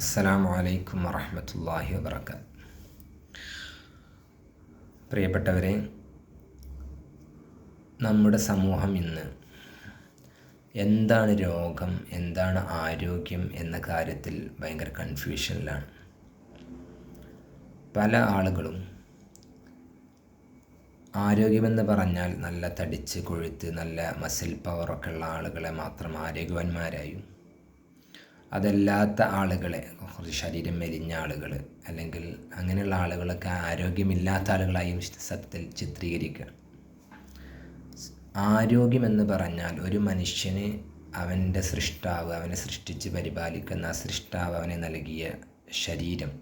അസ്സലാമു അലൈക്കും വറഹ്മത്തുള്ളാഹി വബറകാതുഹു. പ്രിയപ്പെട്ടവരെ, നമ്മുടെ സമൂഹം ഇന്ന് എന്താണ് രോഗം, എന്താണ് ആരോഗ്യം എന്ന കാര്യത്തിൽ ഭയങ്കര കൺഫ്യൂഷനിലാണ്. പല ആളുകളും ആരോഗ്യമെന്ന് പറഞ്ഞാൽ നല്ല തടിച്ച് കൊഴുത്ത് നല്ല മസിൽ പവറൊക്കെ ഉള്ള ആളുകളെ മാത്രം ആരോഗ്യവാന്മാരായും, അതല്ലാത്ത ആളുകളെ, കുറച്ച് ശരീരം മെലിഞ്ഞ ആളുകൾ അല്ലെങ്കിൽ അങ്ങനെയുള്ള ആളുകളൊക്കെ ആരോഗ്യമില്ലാത്ത ആളുകളായും സത്യത്തിൽ ചിത്രീകരിക്കുക. ആരോഗ്യമെന്ന് പറഞ്ഞാൽ ഒരു മനുഷ്യന് അവൻ്റെ സൃഷ്ടാവ്, അവനെ സൃഷ്ടിച്ച് പരിപാലിക്കുന്ന ആ സൃഷ്ടാവ് അവനെ നൽകിയ ശരീരം,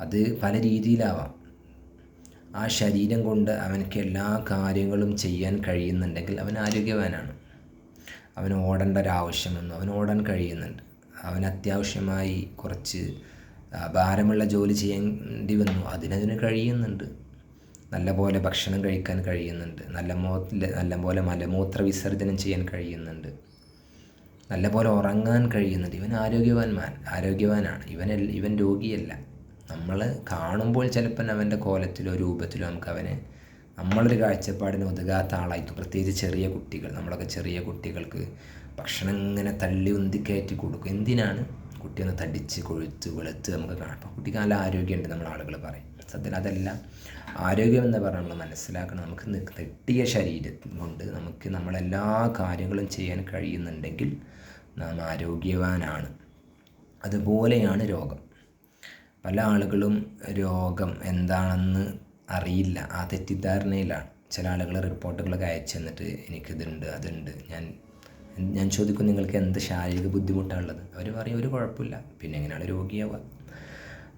അത് പല രീതിയിലാവാം. ആ ശരീരം കൊണ്ട് അവനക്ക് എല്ലാ കാര്യങ്ങളും ചെയ്യാൻ കഴിയുന്നുണ്ടെങ്കിൽ അവൻ ആരോഗ്യവാനാണ്. അവന് ഓടേണ്ട ഒരാവശ്യമൊന്നും അവന് ഓടാൻ കഴിയുന്നുണ്ട്. അവന് അത്യാവശ്യമായി കുറച്ച് ഭാരമുള്ള ജോലി ചെയ്യേണ്ടി വന്നു, അതിനതിന് കഴിയുന്നുണ്ട്. നല്ലപോലെ ഭക്ഷണം കഴിക്കാൻ കഴിയുന്നുണ്ട്, നല്ലപോലെ മലമൂത്ര വിസർജനം ചെയ്യാൻ കഴിയുന്നുണ്ട്, നല്ലപോലെ ഉറങ്ങാൻ കഴിയുന്നുണ്ട്. ഇവൻ ആരോഗ്യവാനാണ്. ഇവൻ രോഗിയല്ല. നമ്മൾ കാണുമ്പോൾ ചിലപ്പോൾ അവൻ്റെ കോലത്തിലോ രൂപത്തിലോ നമുക്ക് നമ്മളൊരു കാഴ്ചപ്പാടിന് ഒതുങ്ങാത്ത ആളായിട്ട്, പ്രത്യേകിച്ച് ചെറിയ കുട്ടികൾ, നമ്മളൊക്കെ ചെറിയ കുട്ടികൾക്ക് ഭക്ഷണം ഇങ്ങനെ തള്ളി ഉന്തിക്കയറ്റി കൊടുക്കും. എന്തിനാണ്? കുട്ടി ഒന്ന് തടിച്ച് കൊഴുത്ത് വെളുത്ത് നമുക്ക് കാണാം. അപ്പോൾ കുട്ടിക്ക് നല്ല ആരോഗ്യമുണ്ട് നമ്മൾ ആളുകൾ പറയും. സത്യത്തിൽ അതല്ല. ആരോഗ്യം എന്ന് പറഞ്ഞാൽ നമ്മൾ മനസ്സിലാക്കണം, നമുക്ക് തെട്ടിയ ശരീരം കൊണ്ട് നമുക്ക് നമ്മളെല്ലാ കാര്യങ്ങളും ചെയ്യാൻ കഴിയുന്നുണ്ടെങ്കിൽ നാം ആരോഗ്യവാനാണ്. അതുപോലെയാണ് രോഗം. പല ആളുകളും രോഗം എന്താണെന്ന് അറിയില്ല, ആ തെറ്റിദ്ധാരണയിലാണ്. ചില ആളുകൾ റിപ്പോർട്ടുകളൊക്കെ അയച്ചു തന്നിട്ട് എനിക്കിതുണ്ട് അതുണ്ട്. ഞാൻ ചോദിക്കും, നിങ്ങൾക്ക് എന്ത് ശാരീരിക ബുദ്ധിമുട്ടാണുള്ളത്? അവർ പറയും ഒരു കുഴപ്പമില്ല. പിന്നെ എങ്ങനെയാണ് രോഗിയാവുക?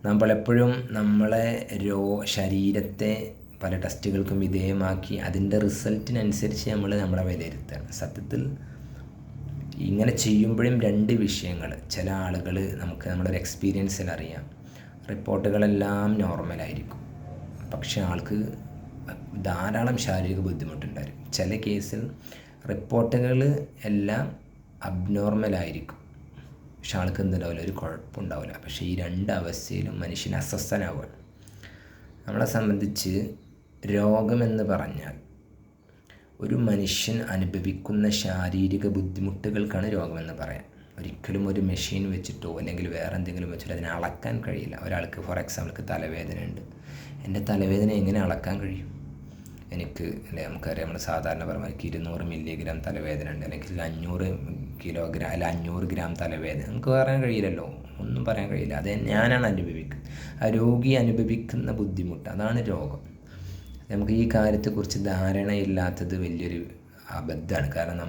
നാം പലപ്പോഴും നമ്മളെ ശരീരത്തെ പല ടെസ്റ്റുകൾക്കും വിധേയമാക്കി അതിൻ്റെ റിസൾട്ടിനനുസരിച്ച് നമ്മളെ വിലയിരുത്തുകയാണ്. സത്യത്തിൽ ഇങ്ങനെ ചെയ്യുമ്പോഴും രണ്ട് വിഷയങ്ങൾ. ചില ആളുകൾ നമ്മുടെ ഒരു എക്സ്പീരിയൻസിൽ അറിയാം, റിപ്പോർട്ടുകളെല്ലാം നോർമലായിരിക്കും, പക്ഷേ ആൾക്ക് ധാരാളം ശാരീരിക ബുദ്ധിമുട്ടുണ്ടായിരിക്കും. ചില കേസിൽ റിപ്പോർട്ടുകൾ എല്ലാം അബ്നോർമലായിരിക്കും, പക്ഷെ ആൾക്ക് എന്തുണ്ടാവില്ല, ഒരു കുഴപ്പമുണ്ടാവില്ല. പക്ഷേ ഈ രണ്ട് അവസ്ഥയിലും മനുഷ്യൻ അസ്വസ്ഥനാവുകയാണ്. നമ്മളെ സംബന്ധിച്ച് രോഗമെന്ന് പറഞ്ഞാൽ ഒരു മനുഷ്യൻ അനുഭവിക്കുന്ന ശാരീരിക ബുദ്ധിമുട്ടുകൾക്കാണ് രോഗമെന്ന് പറയാം. ഒരിക്കലും ഒരു മെഷീൻ വെച്ചിട്ടോ അല്ലെങ്കിൽ വേറെ എന്തെങ്കിലും വെച്ചിട്ടോ അതിനെ അളക്കാൻ കഴിയില്ല. ഒരാൾക്ക് ഫോർ എക്സാമ്പിൾക്ക് തലവേദന ഉണ്ട്. എൻ്റെ തലവേദന എങ്ങനെ അളക്കാൻ കഴിയും? നമുക്കറിയാം, നമ്മൾ സാധാരണ പറയുമ്പോൾ 200 മില്ലിഗ്രാം തലവേദന ഉണ്ട്, അല്ലെങ്കിൽ 500 കിലോഗ്രാം അല്ല 500 ഗ്രാം തലവേദന, നമുക്ക് പറയാൻ കഴിയില്ലല്ലോ, ഒന്നും പറയാൻ കഴിയില്ല. അത് ഞാനാണ് അനുഭവിക്കുന്നത്. ആ രോഗി അനുഭവിക്കുന്ന ബുദ്ധിമുട്ട്, അതാണ് രോഗം. നമുക്ക് ഈ കാര്യത്തെക്കുറിച്ച് ധാരണയില്ലാത്തത് വലിയൊരു അബദ്ധമാണ്. കാരണം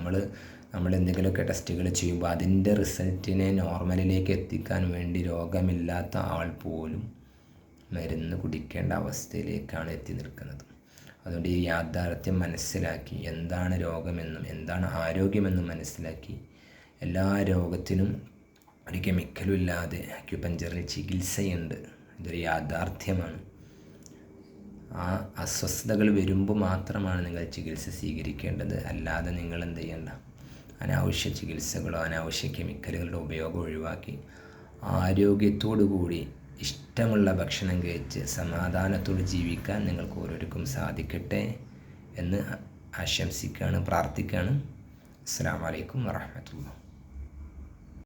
നമ്മൾ എന്തെങ്കിലുമൊക്കെ ടെസ്റ്റുകൾ ചെയ്യുമ്പോൾ അതിൻ്റെ റിസൾട്ടിനെ നോർമലിലേക്ക് എത്തിക്കാൻ വേണ്ടി രോഗമില്ലാത്ത ആൾ പോലും മരുന്ന് കുടിക്കേണ്ട അവസ്ഥയിലേക്കാണ് എത്തി നിൽക്കുന്നത്. അതുകൊണ്ട് ഈ യാഥാർത്ഥ്യം മനസ്സിലാക്കി, എന്താണ് രോഗമെന്നും എന്താണ് ആരോഗ്യമെന്നും മനസ്സിലാക്കി, എല്ലാ രോഗത്തിനും ഒരു കെമിക്കലും ഇല്ലാതെ അക്യുപഞ്ചറിൽ ചികിത്സയുണ്ട്. ഇതൊരു യാഥാർത്ഥ്യമാണ്. ആ അസ്വസ്ഥതകൾ വരുമ്പോൾ മാത്രമാണ് നിങ്ങൾ ചികിത്സ സ്വീകരിക്കേണ്ടത്. അല്ലാതെ നിങ്ങൾ എന്ത് ചെയ്യേണ്ട, അനാവശ്യ ചികിത്സകളോ അനാവശ്യ കെമിക്കലുകളുടെ ഉപയോഗം ഒഴിവാക്കി ആരോഗ്യത്തോടു കൂടി ഇഷ്ടമുള്ള ഭക്ഷണം കഴിച്ച് സമാധാനത്തോടെ ജീവിക്കാൻ നിങ്ങൾക്ക് ഓരോരുത്തർക്കും സാധിക്കട്ടെ എന്ന് ആശംസിക്കുകയാണ്, പ്രാർത്ഥിക്കുകയാണ്. അസ്സലാമു അലൈക്കും വറഹ്മത്തുള്ളാഹി.